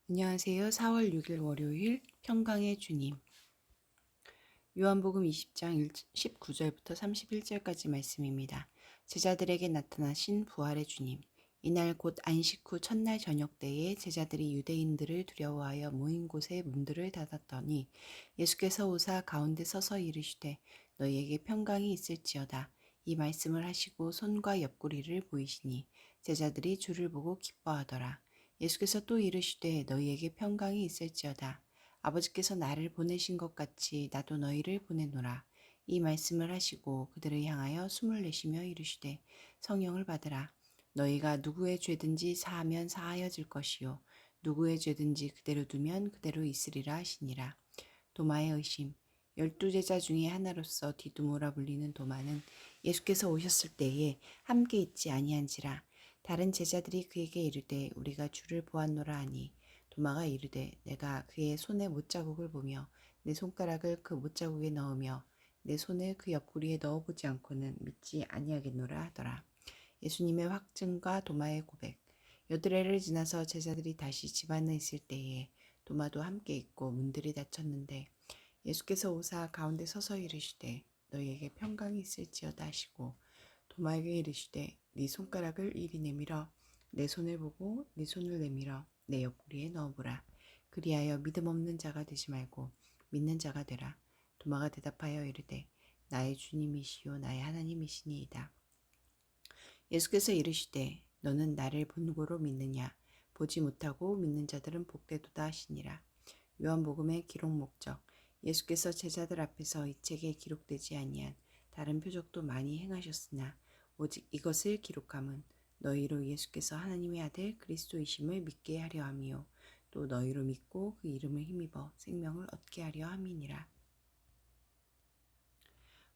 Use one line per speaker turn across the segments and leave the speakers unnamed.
안녕하세요. 4월 6일 월요일 평강의 주님. 요한복음 20장 19절부터 31절까지 말씀입니다. 제자들에게 나타나신 부활의 주님. 이날 곧 안식 후 첫날 저녁 때에 제자들이 유대인들을 두려워하여 모인 곳에 문들을 닫았더니 예수께서 오사 가운데 서서 이르시되 너희에게 평강이 있을지어다. 이 말씀을 하시고 손과 옆구리를 보이시니 제자들이 주를 보고 기뻐하더라. 예수께서 또 이르시되 너희에게 평강이 있을지어다. 아버지께서 나를 보내신 것 같이 나도 너희를 보내노라. 이 말씀을 하시고 그들을 향하여 숨을 내쉬며 이르시되 성령을 받으라. 너희가 누구의 죄든지 사하면 사하여질 것이요 누구의 죄든지 그대로 두면 그대로 있으리라 하시니라. 도마의 의심. 12제자 중에 하나로서 디두모라 불리는 도마는 예수께서 오셨을 때에 함께 있지 아니한지라. 다른 제자들이 그에게 이르되 우리가 주를 보았노라 하니 도마가 이르되 내가 그의 손에 못자국을 보며 내 손가락을 그 못자국에 넣으며 내 손을 그 옆구리에 넣어보지 않고는 믿지 아니하겠노라 하더라. 예수님의 확증과 도마의 고백. 여드레를 지나서 제자들이 다시 집 안에 있을 때에 도마도 함께 있고 문들이 닫혔는데 예수께서 오사 가운데 서서 이르시되 너희에게 평강이 있을지어다 하시고 도마에게 이르시되 네 손가락을 이리 내밀어 내 손을 보고 네 손을 내밀어 내 옆구리에 넣어보라. 그리하여 믿음 없는 자가 되지 말고 믿는 자가 되라. 도마가 대답하여 이르되 나의 주님이시요 나의 하나님이시니이다. 예수께서 이르시되 너는 나를 본고로 믿느냐. 보지 못하고 믿는 자들은 복되도다 하시니라. 요한복음의 기록 목적. 예수께서 제자들 앞에서 이 책에 기록되지 아니한 다른 표적도 많이 행하셨으나 오직 이것을 기록함은 너희로 예수께서 하나님의 아들 그리스도이심을 믿게 하려 함이요 또 너희로 믿고 그 이름을 힘입어 생명을 얻게 하려 함이니라.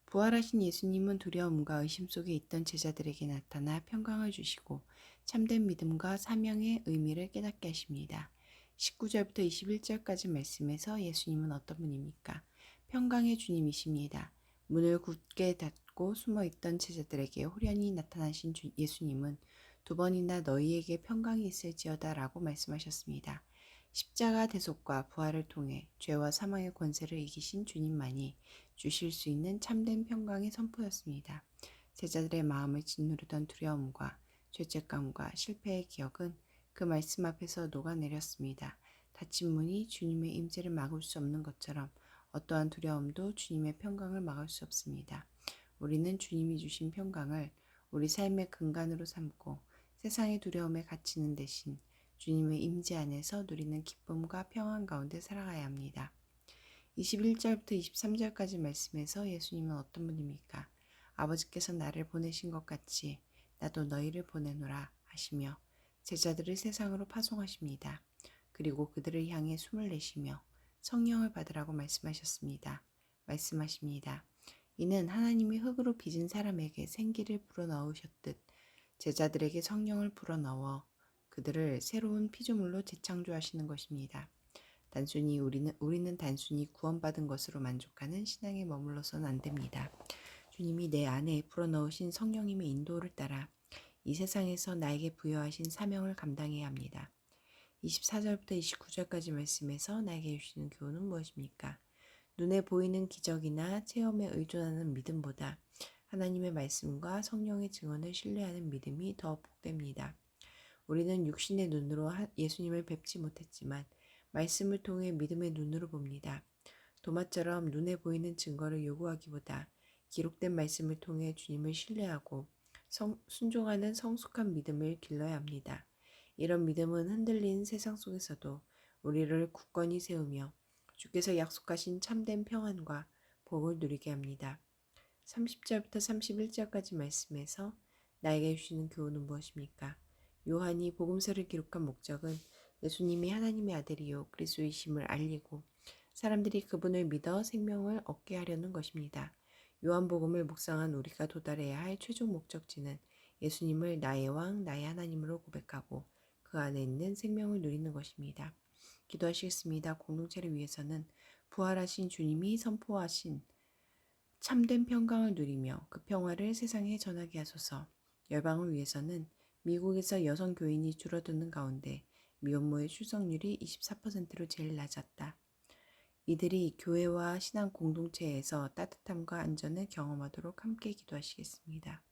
부활하신 예수님은 두려움과 의심 속에 있던 제자들에게 나타나 평강을 주시고 참된 믿음과 사명의 의미를 깨닫게 하십니다. 19절부터 21절까지 말씀에서 예수님은 어떤 분입니까? 평강의 주님이십니다. 문을 굳게 닫고 숨어있던 제자들에게 호련히 나타나신 예수님은 두 번이나 너희에게 평강이 있을지어다 라고 말씀하셨습니다. 십자가 대속과 부활을 통해 죄와 사망의 권세를 이기신 주님만이 주실 수 있는 참된 평강의 선포였습니다. 제자들의 마음을 짓누르던 두려움과 죄책감과 실패의 기억은 그 말씀 앞에서 녹아내렸습니다. 닫힌 문이 주님의 임재를 막을 수 없는 것처럼 어떠한 두려움도 주님의 평강을 막을 수 없습니다. 우리는 주님이 주신 평강을 우리 삶의 근간으로 삼고 세상의 두려움에 갇히는 대신 주님의 임재 안에서 누리는 기쁨과 평안 가운데 살아가야 합니다. 21절부터 23절까지 말씀에서 예수님은 어떤 분입니까? 아버지께서 나를 보내신 것 같이 나도 너희를 보내노라 하시며 제자들을 세상으로 파송하십니다. 그리고 그들을 향해 숨을 내쉬며 성령을 받으라고 말씀하십니다. 이는 하나님이 흙으로 빚은 사람에게 생기를 불어넣으셨듯 제자들에게 성령을 불어넣어 그들을 새로운 피조물로 재창조하시는 것입니다. 우리는 단순히 구원받은 것으로 만족하는 신앙에 머물러서는 안 됩니다. 주님이 내 안에 불어넣으신 성령님의 인도를 따라 이 세상에서 나에게 부여하신 사명을 감당해야 합니다. 24절부터 29절까지 말씀에서 나에게 주시는 교훈은 무엇입니까? 눈에 보이는 기적이나 체험에 의존하는 믿음보다 하나님의 말씀과 성령의 증언을 신뢰하는 믿음이 더 복됩니다. 우리는 육신의 눈으로 예수님을 뵙지 못했지만 말씀을 통해 믿음의 눈으로 봅니다. 도마처럼 눈에 보이는 증거를 요구하기보다 기록된 말씀을 통해 주님을 신뢰하고 순종하는 성숙한 믿음을 길러야 합니다. 이런 믿음은 흔들리는 세상 속에서도 우리를 굳건히 세우며 주께서 약속하신 참된 평안과 복을 누리게 합니다. 30절부터 31절까지 말씀에서 나에게 주시는 교훈은 무엇입니까? 요한이 복음서를 기록한 목적은 예수님이 하나님의 아들이요 그리스도이심을 알리고 사람들이 그분을 믿어 생명을 얻게 하려는 것입니다. 요한복음을 묵상한 우리가 도달해야 할 최종 목적지는 예수님을 나의 왕, 나의 하나님으로 고백하고 그 안에 있는 생명을 누리는 것입니다. 기도하시겠습니다. 공동체를 위해서는 부활하신 주님이 선포하신 참된 평강을 누리며 그 평화를 세상에 전하게 하소서. 열방을 위해서는 미국에서 여성 교인이 줄어드는 가운데 미혼모의 출석률이 24%로 제일 낮았다. 이들이 교회와 신앙 공동체에서 따뜻함과 안전을 경험하도록 함께 기도하시겠습니다.